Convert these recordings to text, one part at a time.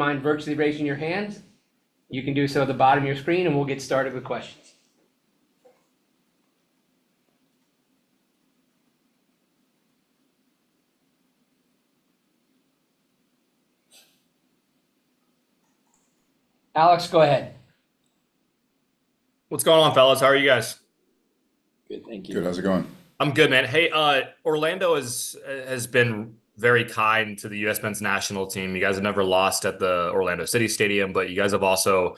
Mind virtually raising your hands, you can do so at the bottom of your screen, and we'll get started with questions. Alex, go ahead. What's going on, fellas? How are you guys? Good, thank you. Good. How's it going? I'm good, man. Hey, Orlando has been very kind to the U.S. men's national team. You guys have never lost at the Orlando City Stadium, but you guys have also,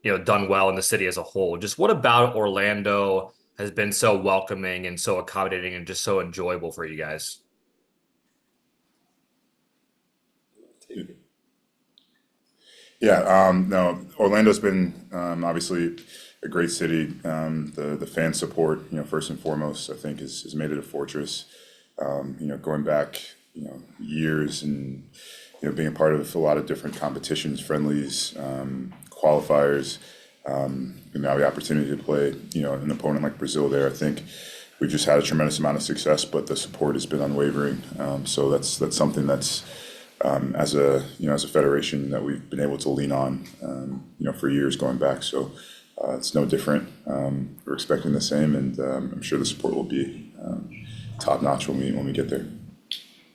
done well in the city as a whole. Just what about Orlando has been so welcoming and so accommodating and just so enjoyable for you guys? Yeah, no, Orlando's been obviously a great city. The fan support, first and foremost, I think has made it a fortress. Going back, years and being a part of a lot of different competitions, friendlies, qualifiers. And now the opportunity to play, an opponent like Brazil there. I think we've just had a tremendous amount of success, but the support has been unwavering. So that's something that's as a federation that we've been able to lean on, for years going back. So it's no different. We're expecting the same, and I'm sure the support will be top notch when we get there.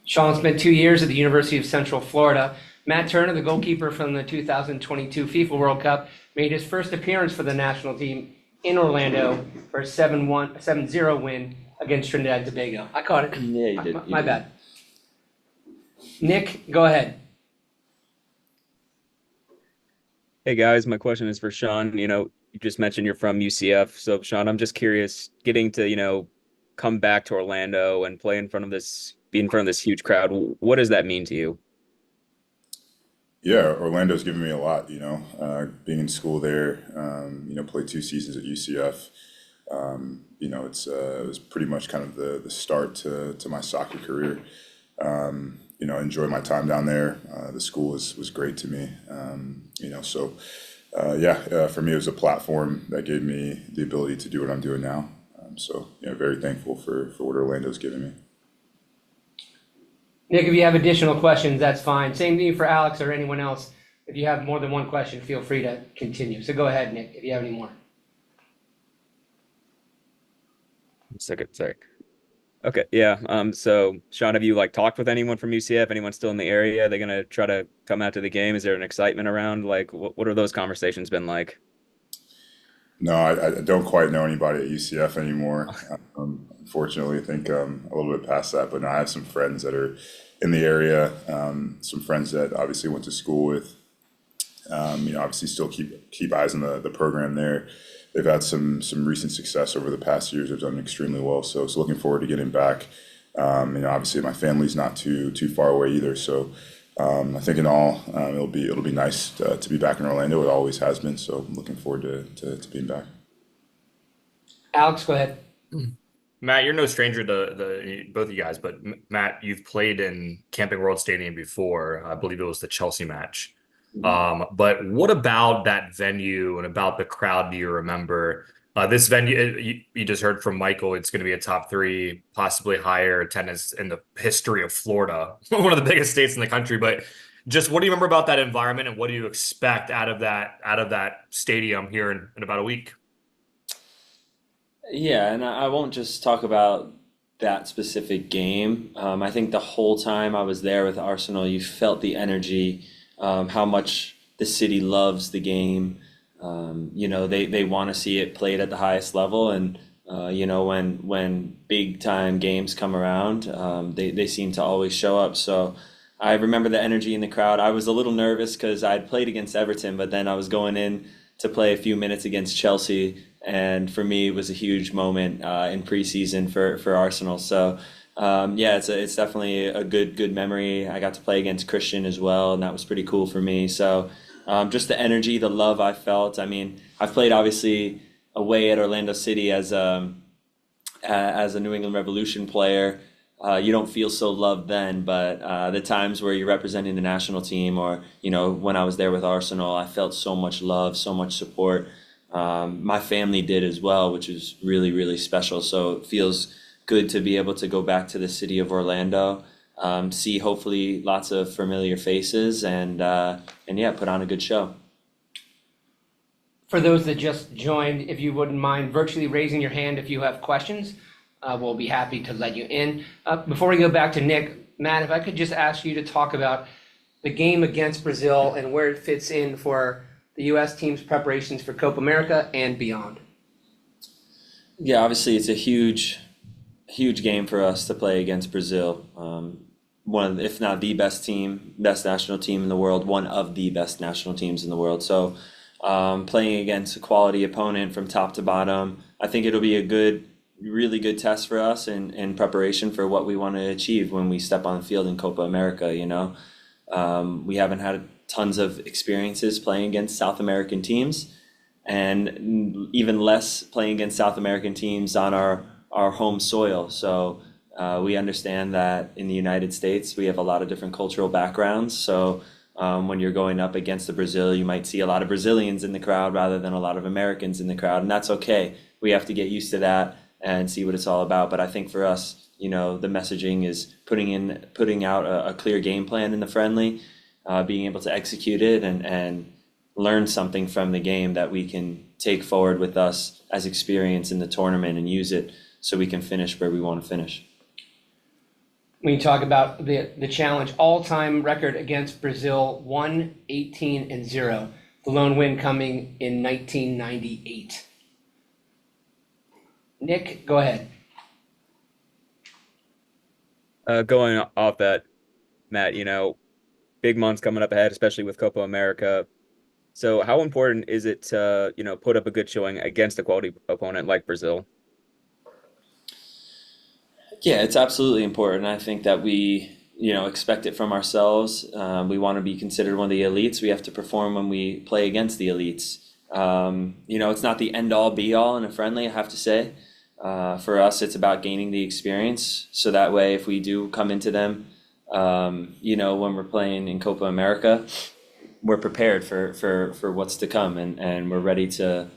Sean spent 2 years at the University of Central Florida. Matt Turner, the goalkeeper from the 2022 FIFA World Cup, made his first appearance for the national team in Orlando for a 7-0 win against Trinidad and Tobago. I caught it. Yeah, you did. My bad. Nick, go ahead. Hey guys, my question is for Sean. You just mentioned you're from UCF. So Sean, I'm just curious, getting to, come back to Orlando and be in front of this huge crowd. What does that mean to you? Yeah, Orlando's given me a lot, being in school there, played 2 seasons at UCF. It was pretty much kind of the start to my soccer career. Enjoyed my time down there. The school was great to me. For me, it was a platform that gave me the ability to do what I'm doing now. Very thankful for what Orlando's given me. Nick, if you have additional questions, that's fine. Same thing for Alex or anyone else. If you have more than one question, feel free to continue. So go ahead, Nick, if you have any more. Sorry. Okay, yeah. So Sean, have you talked with anyone from UCF? Anyone still in the area? Are they gonna try to come out to the game? Is there an excitement around? What are those conversations been like? No, I don't quite know anybody at UCF anymore. Unfortunately, I think a little bit past that. But no, I have some friends that are in the area. Some friends that obviously went to school with. Obviously still keep eyes on the program there. They've had some recent success over the past years. They've done extremely well. So looking forward to getting back. Obviously my family's not too far away either. So I think in all, it'll be nice to be back in Orlando. It always has been. So I'm looking forward to being back. Alex, go ahead. Matt, you're no stranger to both of you guys, but Matt, you've played in Camping World Stadium before. I believe it was the Chelsea match. But what about that venue and about the crowd do you remember? This venue, you just heard from Michael, it's going to be a top 3, possibly higher attendance in the history of Florida, one of the biggest states in the country. But just what do you remember about that environment, and what do you expect out of that stadium here in about a week? Yeah, and I won't just talk about that specific game. I think the whole time I was there with Arsenal, you felt the energy, how much the city loves the game. They want to see it played at the highest level, and when big time games come around, they seem to always show up. So I remember the energy in the crowd. I was a little nervous because I'd played against Everton, but then I was going in to play a few minutes against Chelsea, and for me it was a huge moment in preseason for Arsenal. So it's definitely a good memory. I got to play against Christian as well, and that was pretty cool for me. So just the energy, the love I felt. I mean, I've played obviously away at Orlando City as a New England Revolution player. You don't feel so loved then, but the times where you're representing the national team, or when I was there with Arsenal, I felt so much love, so much support. My family did as well, which is really, really special. So it feels good to be able to go back to the city of Orlando. see hopefully lots of familiar faces and yeah, put on a good show. For those that just joined, if you wouldn't mind virtually raising your hand if you have questions, we'll be happy to let you in. Before we go back to Nick, Matt, if I could just ask you to talk about the game against Brazil and where it fits in for the U.S. team's preparations for Copa America and beyond. Yeah, obviously it's a huge game for us to play against Brazil. One of, if not the best national team in the world, one of the best national teams in the world. So playing against a quality opponent from top to bottom, I think it'll be a really good test for us in preparation for what we want to achieve when we step on the field in Copa America. We haven't had tons of experiences playing against South American teams, and even less playing against South American teams on our home soil. So we understand that in the United States, we have a lot of different cultural backgrounds. So when you're going up against the Brazil, you might see a lot of Brazilians in the crowd rather than a lot of Americans in the crowd. And that's okay. We have to get used to that and see what it's all about. But I think for us, the messaging is putting out a clear game plan in the friendly, being able to execute it and learn something from the game that we can take forward with us as experience in the tournament and use it so we can finish where we want to finish. When you talk about the challenge, all-time record against Brazil, 1-18-0. The lone win coming in 1998. Nick, go ahead. Going off that, Matt, big months coming up ahead, especially with Copa America. So how important is it to, put up a good showing against a quality opponent like Brazil? Yeah, it's absolutely important. I think that we, expect it from ourselves. We want to be considered one of the elites. We have to perform when we play against the elites. It's not the end all be all in a friendly, I have to say. For us, it's about gaining the experience. So that way, if we do come into them, when we're playing in Copa America, we're prepared for what's to come and we're ready to,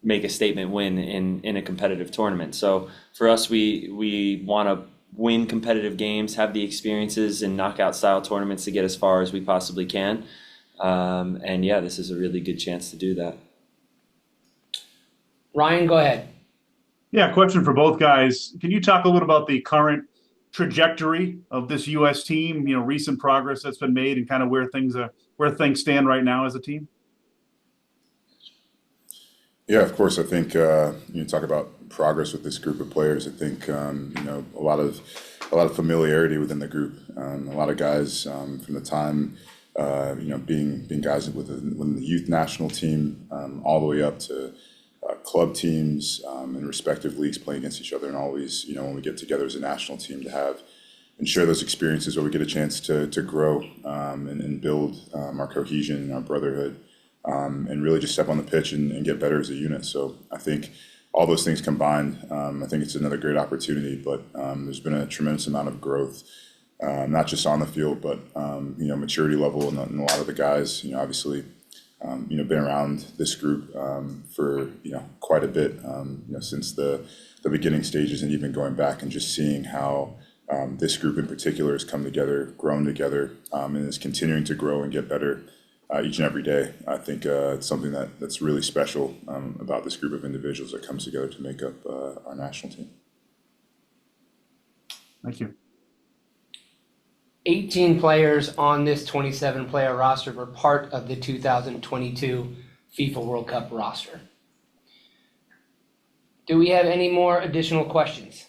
make a statement win in a competitive tournament. So for us, we want to win competitive games, have the experiences in knockout style tournaments to get as far as we possibly can. And yeah, this is a really good chance to do that. Ryan, go ahead. Yeah, question for both guys. Can you talk a little about the current trajectory of this U.S. team? Recent progress that's been made and kind of where things stand right now as a team. Yeah, of course. I think you talk about progress with this group of players. I think a lot of familiarity within the group. A lot of guys from the time being guys within the youth national team all the way up to club teams in respective leagues playing against each other, and always when we get together as a national team to have and share those experiences where we get a chance to grow and build our cohesion and our brotherhood. And really just step on the pitch and get better as a unit. So I think all those things combined, I think it's another great opportunity. But there's been a tremendous amount of growth, not just on the field, but maturity level in a lot of the guys. Obviously, been around this group for quite a bit since the beginning stages, and even going back and just seeing how this group in particular has come together, grown together, and is continuing to grow and get better. Each and every day. I think it's something that's really special about this group of individuals that comes together to make up our national team. Thank you. 18 players on this 27-player roster were part of the 2022 FIFA World Cup roster. Do we have any more additional questions?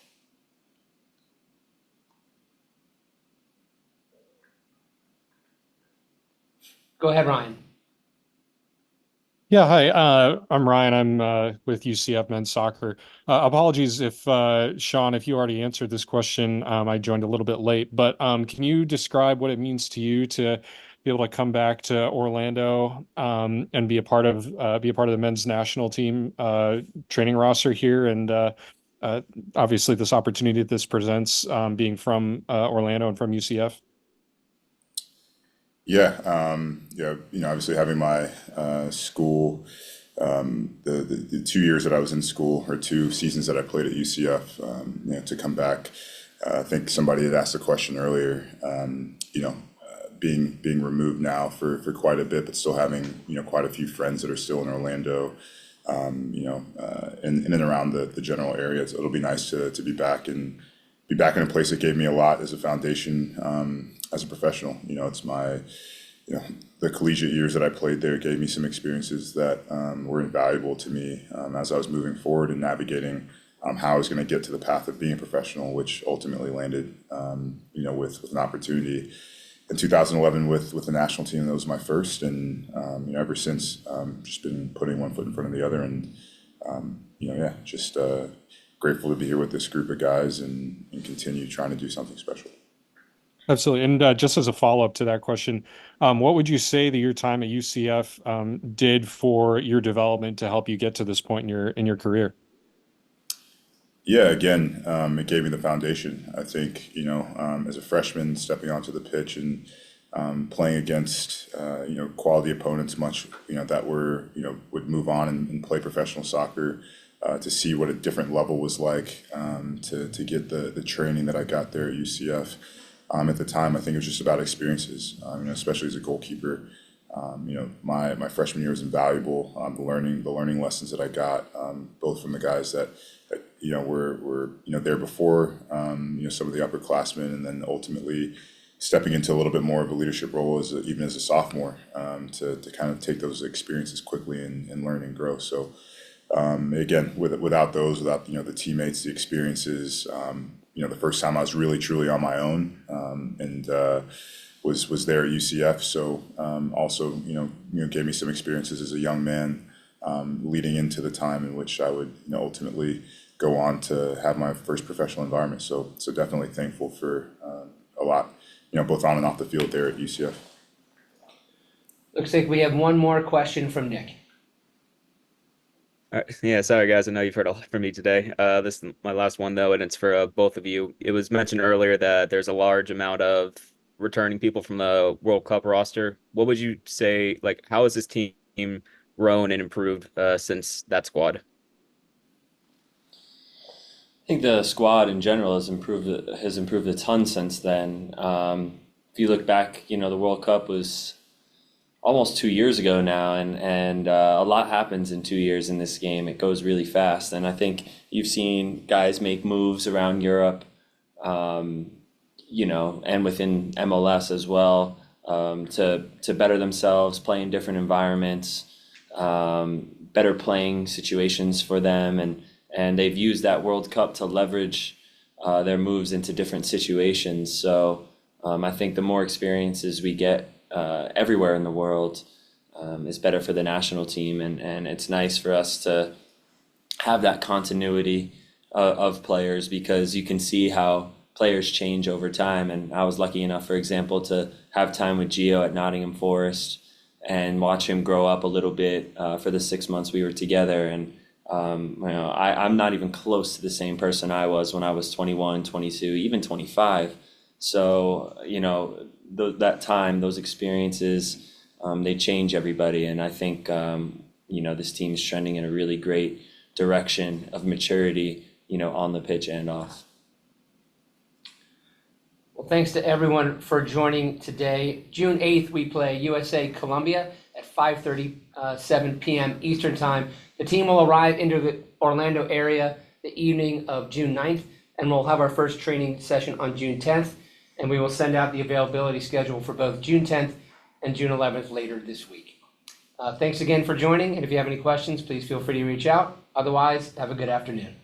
Go ahead, Ryan. Yeah, hi. I'm Ryan. I'm with UCF Men's Soccer. Apologies if Sean, if you already answered this question. I joined a little bit late, but can you describe what it means to you to be able to come back to Orlando and be a part of the men's national team training roster here, and obviously this opportunity that this presents, being from Orlando and from UCF? Yeah, obviously having my school, the 2 years that I was in school, or 2 seasons that I played at UCF, to come back I think somebody had asked a question earlier, being removed now for quite a bit, but still having, quite a few friends that are still in Orlando, in and around the general area. So it'll be nice to be back and be back in a place that gave me a lot as a foundation, as a professional. It's my, the collegiate years that I played there gave me some experiences that were invaluable to me as I was moving forward and navigating how I was going to get to the path of being a professional, which ultimately landed, with an opportunity in 2011 with the national team. That was my first, and ever since, just been putting one foot in front of the other, and just grateful to be here with this group of guys and continue trying to do something special. Absolutely. And just as a follow-up to that question, what would you say that your time at UCF did for your development to help you get to this point in your career? Yeah, again, it gave me the foundation. I think, as a freshman, stepping onto the pitch and playing against, quality opponents, much, that would move on and play professional soccer, to see what a different level was like, to get the training that I got there at UCF. At the time, I think it was just about experiences, especially as a goalkeeper. My freshman year was invaluable. The learning lessons that I got, both from the guys that were there before, some of the upperclassmen, and then ultimately stepping into a little bit more of a leadership role even as a sophomore, to kind of take those experiences quickly and learn and grow. So again, without the teammates, the experiences, the first time I was really truly on my own, and was there at UCF. So also gave me some experiences as a young man, leading into the time in which I would ultimately go on to have my first professional environment. So definitely thankful for a lot, both on and off the field there at UCF. Looks like we have one more question from Nick. All right. Yeah, sorry guys. I know you've heard a lot from me today. This is my last one though, and it's for both of you. It was mentioned earlier that there's a large amount of returning people from the World Cup roster. What would you say, like, how has this team grown and improved since that squad? I think the squad in general has improved a ton since then. If you look back, the World Cup was almost 2 years ago now, and a lot happens in 2 years in this game. It goes really fast, and I think you've seen guys make moves around Europe, and within MLS as well, to better themselves, play in different environments, better playing situations for them, and they've used that World Cup to leverage their moves into different situations. So I think the more experiences we get everywhere in the world is better for the national team, and it's nice for us to have that continuity of players, because you can see how players change over time. And I was lucky enough, for example, to have time with Gio at Nottingham Forest and watch him grow up a little bit for the 6 months we were together. And I'm not even close to the same person I was when I was 21, 22, even 25. So, that time, those experiences, they change everybody. And I think, this team is trending in a really great direction of maturity, on the pitch and off. Well, thanks to everyone for joining today. June 8th, we play USA Colombia at 5:37 p.m. Eastern Time. The team will arrive into the Orlando area the evening of June 9th, and we'll have our first training session on June 10th, and we will send out the availability schedule for both June 10th and June 11th later this week. Thanks again for joining, and if you have any questions, please feel free to reach out. Otherwise, have a good afternoon.